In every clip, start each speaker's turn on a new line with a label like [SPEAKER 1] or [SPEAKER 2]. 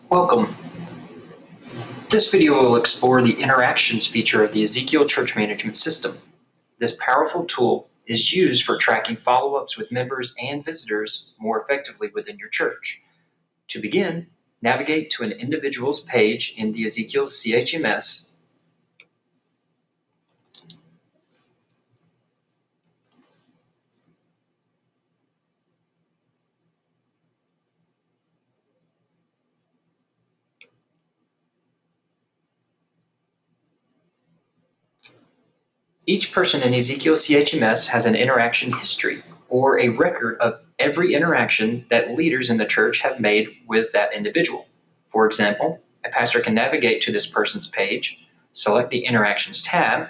[SPEAKER 1] Welcome. This video will explore the interactions feature of the E-zekiel Church Management System. This powerful tool is used for tracking follow-ups with members and visitors more effectively within your church. To begin, navigate to an individual's page in the E-zekiel ChMS. Each person in E-zekiel ChMS has an interaction history, or a record of every interaction that leaders in the church have made with that individual. For example, a pastor can navigate to this person's page, select the Interactions tab,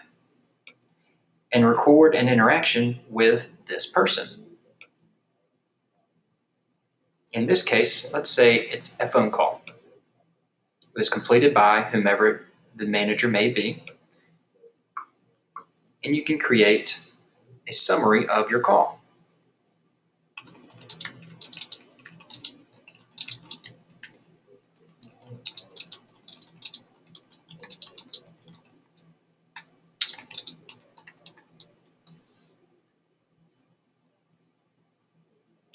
[SPEAKER 1] and record an interaction with this person. In this case, let's say it's a phone call. It was completed by whomever the manager may be. And you can create a summary of your call.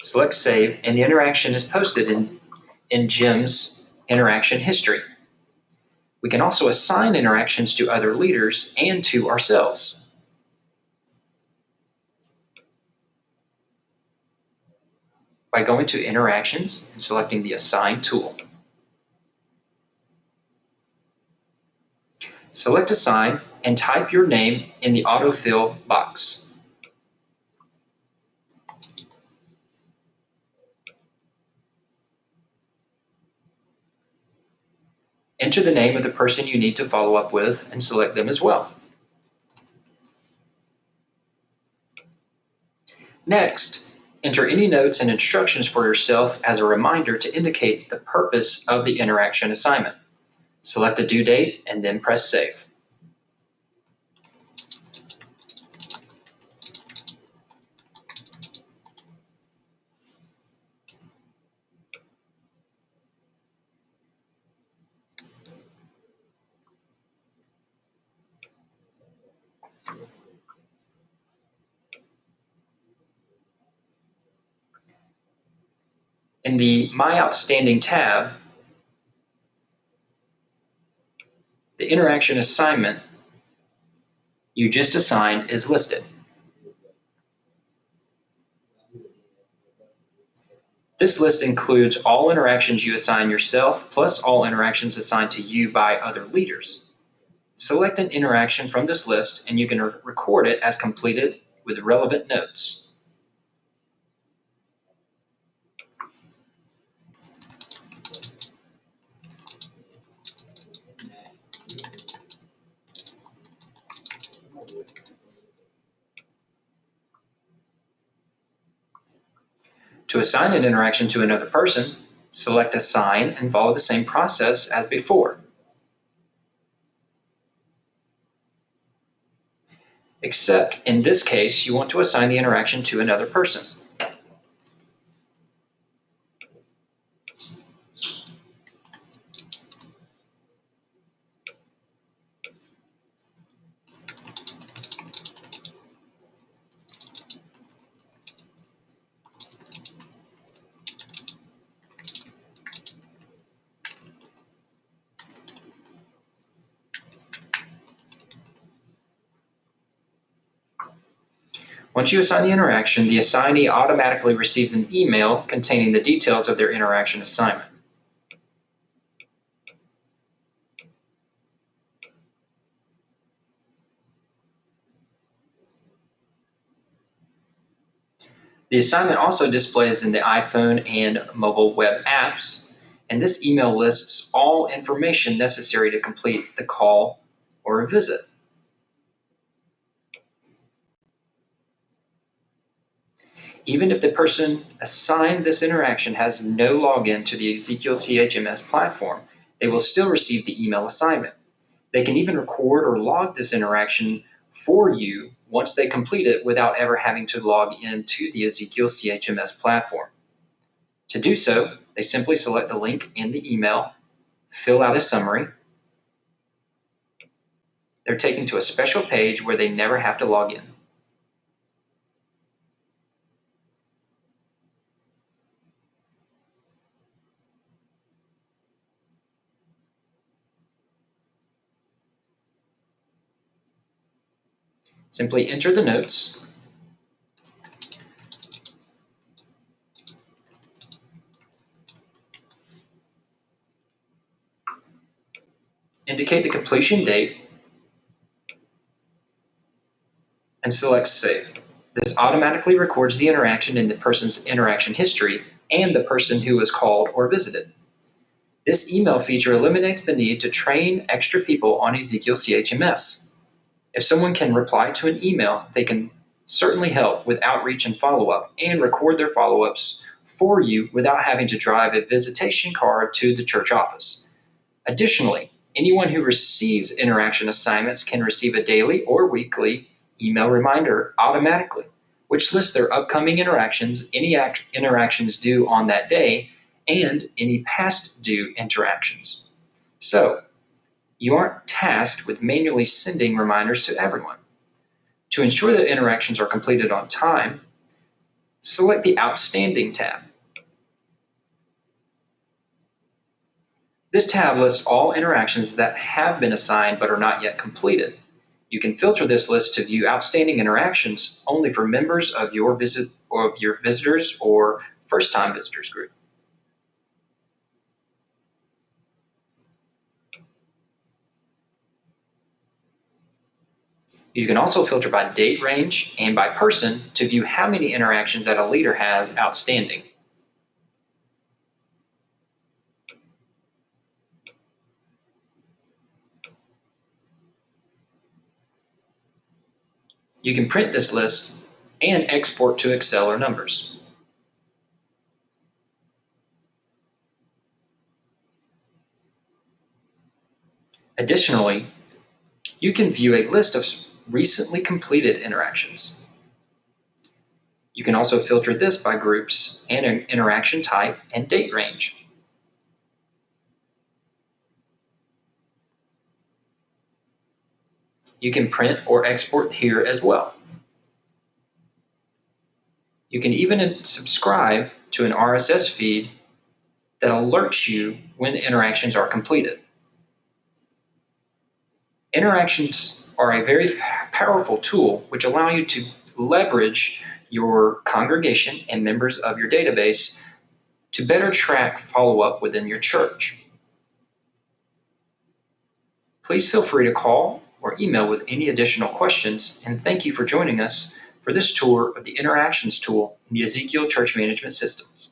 [SPEAKER 1] Select Save, and the interaction is posted in Jim's interaction history. We can also assign interactions to other leaders and to ourselves. By going to Interactions and selecting the Assign tool. Select Assign and type your name in the autofill box. Enter the name of the person you need to follow up with and select them as well. Next, enter any notes and instructions for yourself as a reminder to indicate the purpose of the interaction assignment. Select the due date and then press Save. In the My Outstanding tab, the interaction assignment you just assigned is listed. This list includes all interactions you assign yourself, plus all interactions assigned to you by other leaders. Select an interaction from this list and you can record it as completed with relevant notes. To assign an interaction to another person, select Assign and follow the same process as before. Except in this case, you want to assign the interaction to another person. Once you assign the interaction, the assignee automatically receives an email containing the details of their interaction assignment. The assignment also displays in the iPhone and mobile web apps, and this email lists all information necessary to complete the call or a visit. Even if the person assigned this interaction has no login to the E-zekiel ChMS platform, they will still receive the email assignment. They can even record or log this interaction for you once they complete it without ever having to log into the E-zekiel ChMS platform. To do so, They simply select the link in the email, fill out a summary. They're taken to a special page where they never have to log in. Simply enter the notes. Indicate the completion date and select Save. This automatically records the interaction in the person's interaction history and the person who was called or visited. This email feature eliminates the need to train extra people on E-zekiel ChMS. If someone can reply to an email, they can certainly help with outreach and follow-up and record their follow-ups for you without having to drive a visitation card to the church office. Additionally, anyone who receives interaction assignments can receive a daily or weekly email reminder automatically, which lists their upcoming interactions, any interactions due on that day, and any past due interactions. So, you aren't tasked with manually sending reminders to everyone. To ensure that interactions are completed on time, select the Outstanding tab. This tab lists all interactions that have been assigned but are not yet completed. You can filter this list to view outstanding interactions only for members of your visitors or first-time visitors group. You can also filter by date range and by person to view how many interactions that a leader has outstanding. You can print this list and export to Excel or Numbers. Additionally, you can view a list of recently completed interactions. You can also filter this by groups and an interaction type and date range. You can print or export here as well. You can even subscribe to an RSS feed that alerts you when interactions are completed. Interactions are a very powerful tool which allow you to leverage your congregation and members of your database to better track follow-up within your church. Please feel free to call or email with any additional questions, and thank you for joining us for this tour of the Interactions tool in the E-zekiel Church Management Systems.